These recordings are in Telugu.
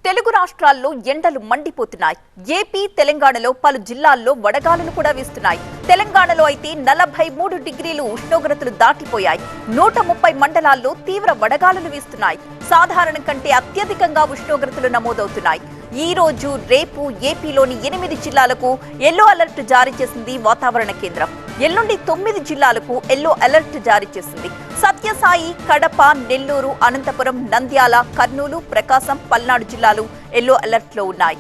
తెలుగు రాష్ట్రాల్లో ఎండలు మండిపోతున్నాయి. ఏపీ, తెలంగాణలో పలు జిల్లాల్లో వడగాలులు కూడా వీస్తున్నాయి. తెలంగాణలో అయితే 43 డిగ్రీలు ఉష్ణోగ్రతలు దాటిపోయాయి. 130 మండలాల్లో తీవ్ర వడగాలులు వీస్తున్నాయి. సాధారణం కంటే అత్యధికంగా ఉష్ణోగ్రతలు నమోదవుతున్నాయి. ఈ రోజు, రేపు ఏపీలోని 8 జిల్లాలకు ఎల్లో అలర్ట్ జారీ చేసింది వాతావరణ కేంద్రం. ఎల్లుండి 9 జిల్లాలకు ఎల్లో అలర్ట్ జారీ చేసింది. సత్యసాయి, కడప, నెల్లూరు, అనంతపురం, నంద్యాల, కర్నూలు, ప్రకాశం, పల్నాడు జిల్లాలు ఎల్లో అలర్ట్ లో ఉన్నాయి.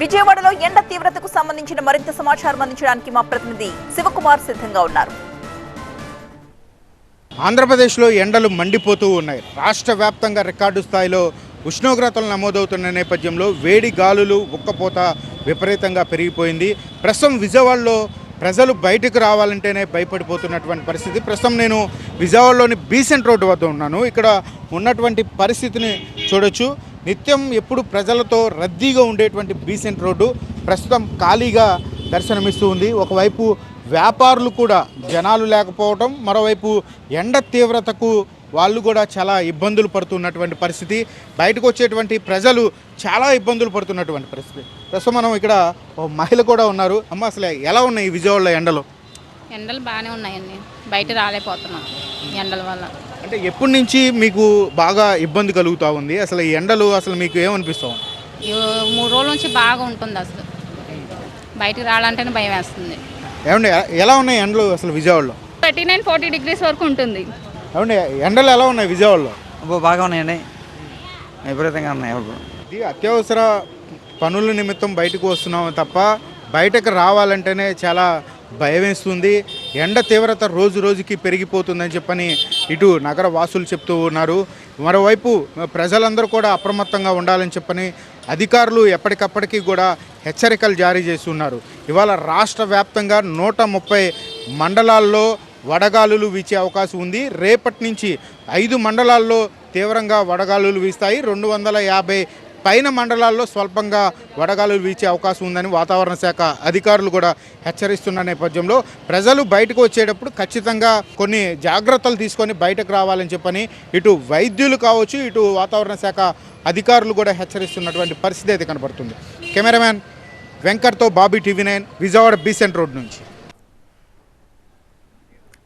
విజయవాడలో ఎండ తీవ్రతకు సంబంధించిన మరింత సమాచారం అందించడానికి మా ప్రతినిధి శివకుమార్ సిద్ధంగా ఉన్నారు. ఆంధ్రప్రదేశ్లో ఎండలు మండిపోతూ ఉన్నాయి. రాష్ట్ర వ్యాప్తంగా రికార్డు స్థాయిలో ఉష్ణోగ్రతలు నమోదవుతున్న నేపథ్యంలో వేడి గాలులు, ఉక్కపోత విపరీతంగా పెరిగిపోయింది. ప్రస్తుతం విజయవాడలో ప్రజలు బయటకు రావాలంటేనే భయపడిపోతున్నటువంటి పరిస్థితి. ప్రస్తుతం నేను విజయవాడలోని బీసెంట్ రోడ్డు వద్ద ఉన్నాను. ఇక్కడ ఉన్నటువంటి పరిస్థితిని చూడొచ్చు. నిత్యం ఎప్పుడు ప్రజలతో రద్దీగా ఉండేటువంటి బీసెంట్ రోడ్డు ప్రస్తుతం ఖాళీగా దర్శనమిస్తూ ఉంది. ఒకవైపు వ్యాపారులు కూడా జనాలు లేకపోవడం, మరోవైపు ఎండ తీవ్రతకు వాళ్ళు కూడా చాలా ఇబ్బందులు పడుతున్నటువంటి పరిస్థితి. బయటకు వచ్చేటువంటి ప్రజలు చాలా ఇబ్బందులు పడుతున్నటువంటి పరిస్థితి. ప్రస్తుతం మనం ఇక్కడ మహిళ కూడా ఉన్నారు. అమ్మ, అసలు ఎలా ఉన్నాయి విజయవాడలో ఎండలు? ఎండలు బాగానే ఉన్నాయండి, బయట రాలేకపోతున్నాం ఎండల వల్ల. అంటే ఎప్పటి నుంచి మీకు బాగా ఇబ్బంది కలుగుతూ ఉంది? అసలు ఈ ఎండలు అసలు మీకు ఏమనిపిస్తావు? 3 రోజుల నుంచి బాగా ఉంటుంది. అసలు బయటకు రావాలంటేనే భయం వేస్తుంది. ఏమండి, ఎలా ఉన్నాయి ఎండలు అసలు విజయవాడలో? 39-40 డిగ్రీస్ వరకు ఉంటుంది. ఏమండి, ఎండలు ఎలా ఉన్నాయి విజయవాడలో? బాగా ఉన్నాయండి, విపరీతంగా ఉన్నాయి. ఇది అత్యవసర పనుల నిమిత్తం బయటకు వస్తున్నాము తప్ప బయటకు రావాలంటేనే చాలా భయం వేస్తుంది. ఎండ తీవ్రత రోజు రోజుకి పెరిగిపోతుందని చెప్పని ఇటు నగర వాసులు చెప్తూ ఉన్నారు. మరోవైపు ప్రజలందరూ కూడా అప్రమత్తంగా ఉండాలని చెప్పని అధికారులు ఎప్పటికప్పటికీ కూడా హెచ్చరికలు జారీ చేస్తున్నారు. ఇవాళ రాష్ట్ర వ్యాప్తంగా 130 మండలాల్లో వడగాలులు వీచే అవకాశం ఉంది. రేపటి నుంచి 5 మండలాల్లో తీవ్రంగా వడగాలులు వీస్తాయి. 250 పైన మండలాల్లో స్వల్పంగా వడగాలులు వీచే అవకాశం ఉందని వాతావరణ శాఖ అధికారులు కూడా హెచ్చరిస్తున్న నేపథ్యంలో ప్రజలు బయటకు వచ్చేటప్పుడు ఖచ్చితంగా కొన్ని జాగ్రత్తలు తీసుకొని బయటకు రావాలని చెప్పని ఇటు వైద్యులు కావచ్చు, ఇటు వాతావరణ శాఖ అధికారులు కూడా హెచ్చరిస్తున్నటువంటి పరిస్థితి అయితే కనబడుతుంది. కెమెరామ్యాన్ వెంకట్తో Bobby, TV9, Vijayawada Besant road నుంచి.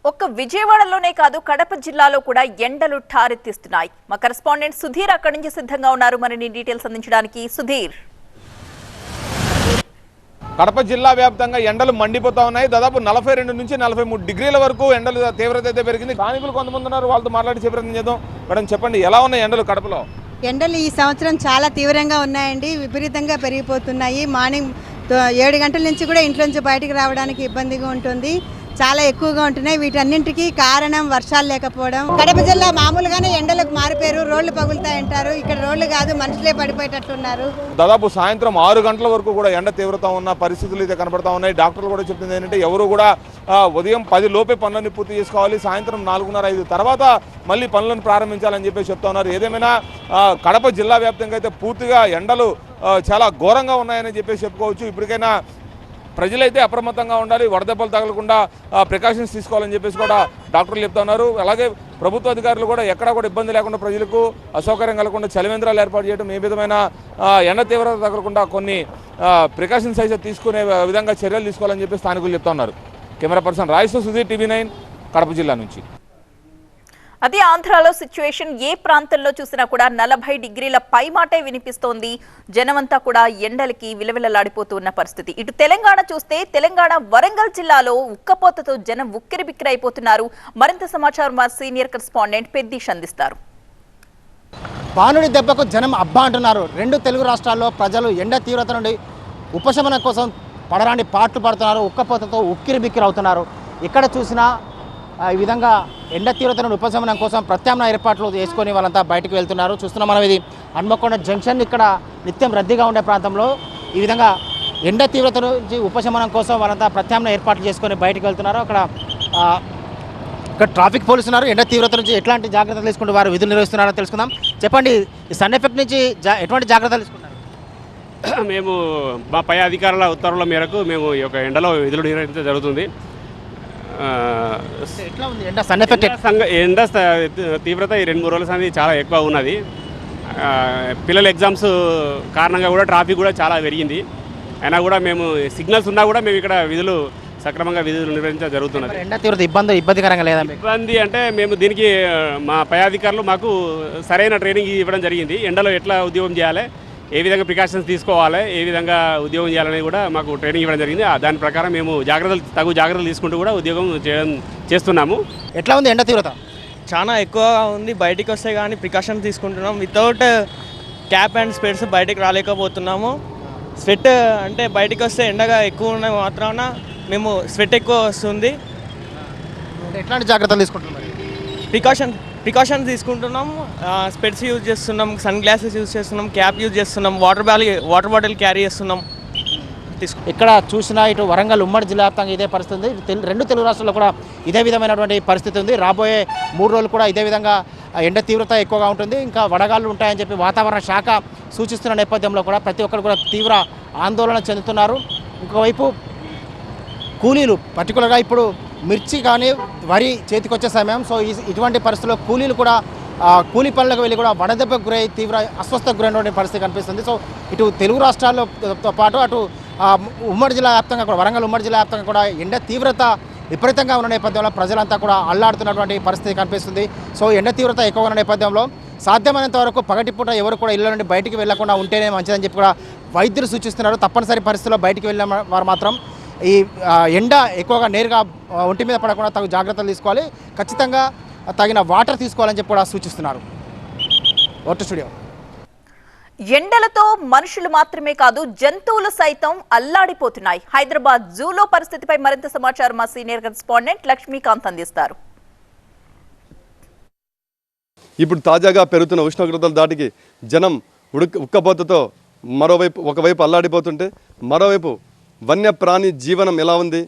ఒక్క విజయవాడలోనే కాదు, కడప జిల్లాలో కూడా ఎండలు ఠారెత్తిస్తున్నాయి. మా కరెస్పాండెంట్ సుధీర్ అక్కడి నుంచి సిద్ధంగా ఉన్నారు మరిన్ని డీటెయిల్స్ అందించడానికి. సుధీర్, కడప జిల్లా వ్యాప్తంగా ఎండలు మండిపోతా ఉన్నాయి. దాదాపు 42 నుంచి 43 డిగ్రీల వరకు ఎండలు తీవ్రత అయితే పెరిగింది. స్థానికులు కొంతమంది ఉన్నారు, వాళ్ళతో మాట్లాడి ప్రయత్నం చేద్దాం. మేడం, చెప్పండి, ఎలా ఉన్నాయి ఎండలు కడపలో? ఎండలు ఈ సంవత్సరం చాలా తీవ్రంగా ఉన్నాయండి, విపరీతంగా పెరిగిపోతున్నాయి. మార్నింగ్ 7 గంటల నుంచి కూడా ఇంట్లో నుంచి బయటకు రావడానికి ఇబ్బందిగా ఉంటుంది, చాలా ఎక్కువగా ఉంటున్నాయి. వీటన్నింటికి కారణం వర్షాలు లేకపోవడం. కడప జిల్లా మామూలుగానే ఎండలకు మారిపోయారు, రోడ్లు పగులుతాయంటారు. ఇక్కడ రోడ్లు కాదు, మనుషులే పడిపోయేటట్లున్నారు. దాదాపు సాయంత్రం 6 గంటల వరకు కూడా ఎండ తీవ్రత ఉన్న పరిస్థితులు అయితే కనబడతా ఉన్నాయి. డాక్టర్లు కూడా చెప్తుంది ఏంటంటే ఎవరు కూడా ఉదయం 10 లోపే పనులన్నీ పూర్తి చేసుకోవాలి, సాయంత్రం 4:30-5 తర్వాత మళ్ళీ పనులను ప్రారంభించాలని చెప్పి చెప్తా ఉన్నారు. ఏదేమైనా కడప జిల్లా వ్యాప్తంగా అయితే పూర్తిగా ఎండలు చాలా ఘోరంగా ఉన్నాయని చెప్పేసి చెప్పుకోవచ్చు. ఇప్పటికైనా ప్రజలైతే అప్రమత్తంగా ఉండాలి, వడదెబ్బలు తగలకుండా ప్రికాషన్స్ తీసుకోవాలని చెప్పేసి కూడా డాక్టర్లు చెప్తా ఉన్నారు. అలాగే ప్రభుత్వ అధికారులు కూడా ఎక్కడా కూడా ఇబ్బంది లేకుండా, ప్రజలకు అసౌకర్యం కలగకుండా చలివేంద్రాలు ఏర్పాటు చేయడం, ఏ విధమైన ఎండ తీవ్రత తగలకుండా కొన్ని ప్రికాషన్స్ అయితే తీసుకునే విధంగా చర్యలు తీసుకోవాలని చెప్పి స్థానికులు చెప్తా ఉన్నారు. కెమెరా పర్సన్ రాయిస్తో సుధీర్, TV9, కడప జిల్లా నుంచి. అదే ఆంధ్రాలో సిచ్యువేషన్ ఏ ప్రాంతంలో చూసినా కూడా 40 డిగ్రీల పై మాటే వినిపిస్తోంది. జనమంతా కూడా ఎండలకి విలవిలలాడిపోతూ ఉన్న పరిస్థితి. ఇటు తెలంగాణ చూస్తే, తెలంగాణ వరంగల్ జిల్లాలో ఉక్కపోతతో జనం ఉక్కిరిబిక్కిరైపోతున్నారు. మరింత సమాచారం మా సీనియర్ కరెస్పాండెంట్ పెద్దీష్ అందిస్తారు. బాణుడి దెబ్బకు జనం అబ్బా అంటున్నారు. 2 తెలుగు రాష్ట్రాల్లో ప్రజలు ఎండ తీవ్రత నుండి ఉపశమనం కోసం పడరాని పాటలు పడుతున్నారు, ఉక్కపోతతో ఉక్కిరిబిక్కిరి అవుతున్నారు. ఇక్కడ చూసినా ఈ విధంగా ఎండ తీవ్రత నుండి ఉపశమనం కోసం ప్రత్యామ్నాయ ఏర్పాట్లు చేసుకొని వాళ్ళంతా బయటకు వెళ్తున్నారు. చూస్తున్నాం మనం, ఇది హన్మకొండ జంక్షన్. ఇక్కడ నిత్యం రద్దీగా ఉండే ప్రాంతంలో ఈ విధంగా ఎండ తీవ్రత నుంచి ఉపశమనం కోసం వాళ్ళంతా ప్రత్యామ్నాయ ఏర్పాట్లు చేసుకొని బయటకు వెళ్తున్నారు. ఇక్కడ ట్రాఫిక్ పోలీసులు ఉన్నారు. ఎండ తీవ్రత నుంచి ఎట్లాంటి జాగ్రత్తలు తీసుకుంటూ వారు విధులు నిర్వహిస్తున్నారో తెలుసుకుందాం. చెప్పండి, ఈ సన్ ఎఫెక్ట్ నుంచి ఎటువంటి జాగ్రత్తలు తీసుకున్నారు? మేము మా పై అధికారుల ఉత్తర్వుల మేరకు మేము ఈ యొక్క ఎండలో విధులు నిర్వహించడం జరుగుతుంది. ఎట్లా ఉంది ఎండ సన్ ఎఫెక్ట్? ఎండ తీవ్రత ఈ 2-3 రోజుల సంది చాలా ఎక్కువ ఉన్నది. పిల్లల ఎగ్జామ్స్ కారణంగా కూడా ట్రాఫిక్ కూడా చాలా పెరిగింది. అయినా కూడా మేము సిగ్నల్స్ ఉన్నా కూడా మేము ఇక్కడ సక్రమంగా విధులు నిర్వహించడం జరుగుతున్నది. ఎండ తీవ్రత ఇబ్బందికరంగా లేదా మీకు? ఇబ్బంది అంటే మేము దీనికి మా పై అధికారులు మాకు సరైన ట్రైనింగ్ ఇవ్వడం జరిగింది. ఎండలో ఎట్లా ఉద్యోగం చేయాలి, ఏ విధంగా ప్రికాషన్స్ తీసుకోవాలి, ఏ విధంగా ఉద్యోగం చేయాలని కూడా మాకు ట్రైనింగ్ ఇవ్వడం జరిగింది. దాని ప్రకారం మేము తగు జాగ్రత్తలు తీసుకుంటూ కూడా ఉద్యోగం చేస్తున్నాము. ఎట్లా ఉంది ఎండ తీవ్రత? చాలా ఎక్కువగా ఉంది. బయటికి వస్తే కానీ ప్రికాషన్ తీసుకుంటున్నాం. వితౌట్ క్యాప్ అండ్ స్పెట్స్ బయటికి రాలేకపోతున్నాము. స్వెట్ అంటే బయటికి వస్తే ఎండగా ఎక్కువ ఉన్న మాత్రాన మేము స్వెట్ ఎక్కువ వస్తుంది. ఎట్లాంటి జాగ్రత్తలు తీసుకుంటున్నారు? ప్రికాషన్ తీసుకుంటున్నాం. స్పెట్స్ యూజ్ చేస్తున్నాం, సన్ గ్లాసెస్ యూజ్ చేస్తున్నాం, క్యాప్ యూజ్ చేస్తున్నాం, వాటర్ బాటిల్ క్యారీ చేస్తున్నాం. ఇక్కడ చూసినా ఇటు వరంగల్ ఉమ్మడి జిల్లా వ్యాప్తంగా ఇదే పరిస్థితి ఉంది. రెండు తెలుగు రాష్ట్రాల్లో కూడా ఇదే విధమైనటువంటి పరిస్థితి ఉంది. రాబోయే 3 రోజులు కూడా ఇదే విధంగా ఎండ తీవ్రత ఎక్కువగా ఉంటుంది. ఇంకా వడగాళ్ళు ఉంటాయని చెప్పి వాతావరణ శాఖ సూచిస్తున్న నేపథ్యంలో కూడా ప్రతి ఒక్కరు కూడా తీవ్ర ఆందోళన చెందుతున్నారు. ఇంకోవైపు కూలీలు పర్టికులర్గా ఇప్పుడు మిర్చి కానీ వరి చేతికొచ్చే సమయం. సో ఇటువంటి పరిస్థితుల్లో కూలీలు కూడా కూలీ పనులకు వెళ్ళి కూడా వడదెబ్బకు గురై తీవ్ర అస్వస్థకు గురైనటువంటి పరిస్థితి కనిపిస్తుంది. సో ఇటు తెలుగు రాష్ట్రాలతో పాటు అటు ఉమ్మడి జిల్లా వ్యాప్తంగా కూడా వరంగల్ ఉమ్మడి జిల్లా వ్యాప్తంగా కూడా ఎండ తీవ్రత విపరీతంగా ఉన్న నేపథ్యంలో ప్రజలంతా కూడా అల్లాడుతున్నటువంటి పరిస్థితి కనిపిస్తుంది. సో ఎండ తీవ్రత ఎక్కువగా ఉన్న నేపథ్యంలో సాధ్యమైనంత వరకు పగటిపూట ఎవరు కూడా ఇళ్ళ నుండి బయటికి వెళ్లకుండా ఉంటేనే మంచిదని చెప్పి కూడా వైద్యులు సూచిస్తున్నారు. తప్పనిసరి పరిస్థితుల్లో బయటికి వెళ్ళిన వారు మాత్రం ఈ ఎండ ఎక్కువగా నేరుగా ఒంటి మీద పడకుండా తగు జాగ్రత్తలు తీసుకోవాలి, ఖచ్చితంగా తగిన వాటర్ తీసుకోవాలని చెప్పి కూడా సూచిస్తున్నారు. Vote studio. ఎండలతో మనుషులు మాత్రమే కాదు జంతువులు సైతం అల్లాడిపోతున్నాయి. హైదరాబాద్ జూలో పరిస్థితిపై మరింత సమాచారం మా సీనియర్ కరెస్పాండెంట్ లక్ష్మీకాంత్ అందిస్తారు. ఇప్పుడు తాజాగా పెరుగుతున్న ఉష్ణోగ్రతల దాటికి జనం ఉక్కపోతతో ఒకవైపు అల్లాడిపోతుంటే మరోవైపు వన్యప్రాణి జీవనం ఎలా ఉంది,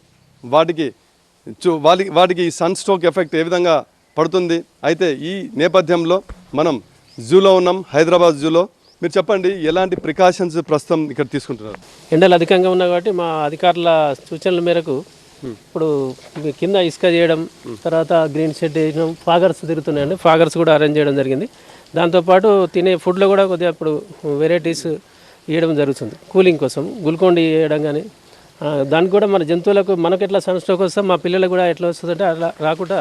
వాటికి సన్ స్ట్రోక్ ఎఫెక్ట్ ఏ విధంగా పడుతుంది. అయితే ఈ నేపథ్యంలో మనం జూలో ఉన్నాం, హైదరాబాద్ జూలో. మీరు చెప్పండి, ఎలాంటి ప్రికాషన్స్ ప్రస్తుతం ఇక్కడ తీసుకుంటున్నారు? ఎండలు అధికంగా ఉన్నాయి కాబట్టి మా అధికారుల సూచనల మేరకు ఇప్పుడు కింద ఇసుక చేయడం, తర్వాత గ్రీన్ షెడ్ వేయడం, ఫాగర్స్ తిరుగుతున్నాయండి. ఫాగర్స్ కూడా అరేంజ్ చేయడం జరిగింది. దాంతోపాటు తినే ఫుడ్లో కూడా కొద్దిగా ఇప్పుడు వెరైటీస్ వేయడం జరుగుతుంది కూలింగ్ కోసం. గ్లూకోన్ డి వేయడం కానీ, దానికి కూడా మన జంతువులకు మనకు ఎట్లా సన్ స్ట్రోక్ వస్తాం మా పిల్లలకు కూడా ఎట్లా వస్తుందంటే అట్లా రాకుండా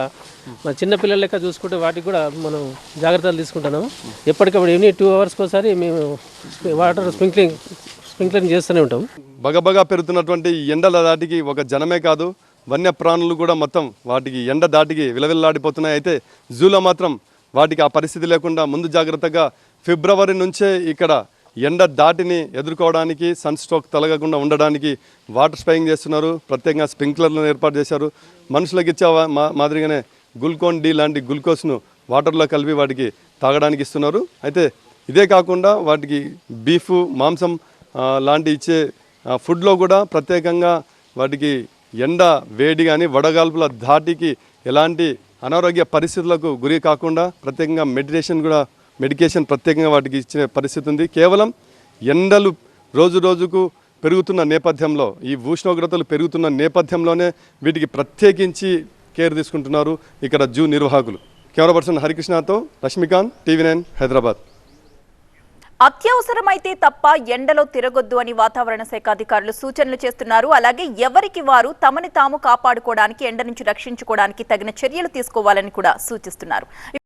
మన చిన్న పిల్లల లెక్క చూసుకుంటే వాటికి కూడా మనం జాగ్రత్తలు తీసుకుంటున్నాము. ఎప్పటికప్పుడు ఈవినింగ్ 2 అవర్స్కి ఒకసారి మేము వాటర్ స్ప్రింక్లరింగ్ చేస్తూనే ఉంటాం. బగబగా పెరుగుతున్నటువంటి ఎండల దాటికి ఒక జనమే కాదు, వన్యప్రాణులు కూడా మొత్తం వాటికి ఎండ దాటికి విలవిల్లాడిపోతున్నాయి. అయితే జూలో మాత్రం వాటికి ఆ పరిస్థితి లేకుండా ముందు జాగ్రత్తగా ఫిబ్రవరి నుంచే ఇక్కడ ఎండ దాటిని ఎదుర్కోవడానికి, సన్ స్ట్రోక్ తలగకుండా ఉండడానికి వాటర్ స్ప్రేయింగ్ చేస్తున్నారు. ప్రత్యేకంగా స్ప్రింక్లర్లను ఏర్పాటు చేశారు. మనుషులకు ఇచ్చే మాదిరిగానే గ్లూకోన్ డి లాంటి గ్లూకోజ్ను వాటర్లో కలిపి వాటికి తాగడానికి ఇస్తున్నారు. అయితే ఇదే కాకుండా వాటికి బీఫ్, మాంసం లాంటి ఇచ్చే ఫుడ్లో కూడా ప్రత్యేకంగా వాటికి ఎండ వేడి కానీ వడగాల్పుల ధాటికి ఎలాంటి అనారోగ్య పరిస్థితులకు గురి కాకుండా ప్రత్యేకంగా మెడికేషన్ ప్రత్యేకంగా వాటికి ఇచ్చే పరిస్థితి ఉంది. కేవలం ఎండలు రోజు రోజుకు పెరుగుతున్న నేపథ్యంలో, ఈ ఉష్ణోగ్రతలు పెరుగుతున్న నేపథ్యంలోనే వీటికి ప్రత్యేకించి కేర్ తీసుకుంటున్నారు ఇక్కడ జూ నిర్వాహకులు. కెమెరా పర్సన్ హరికృష్ణతో లక్ష్మీకాంత్, TV9 హైదరాబాద్. అత్యవసరమైతే తప్ప ఎండలో తిరగొద్దు అని వాతావరణ శాఖ అధికారులు సూచనలు చేస్తున్నారు. అలాగే ఎవరికి వారు తమని తాము కాపాడుకోవడానికి, ఎండ నుంచి రక్షించుకోవడానికి తగిన చర్యలు తీసుకోవాలని కూడా సూచిస్తున్నారు.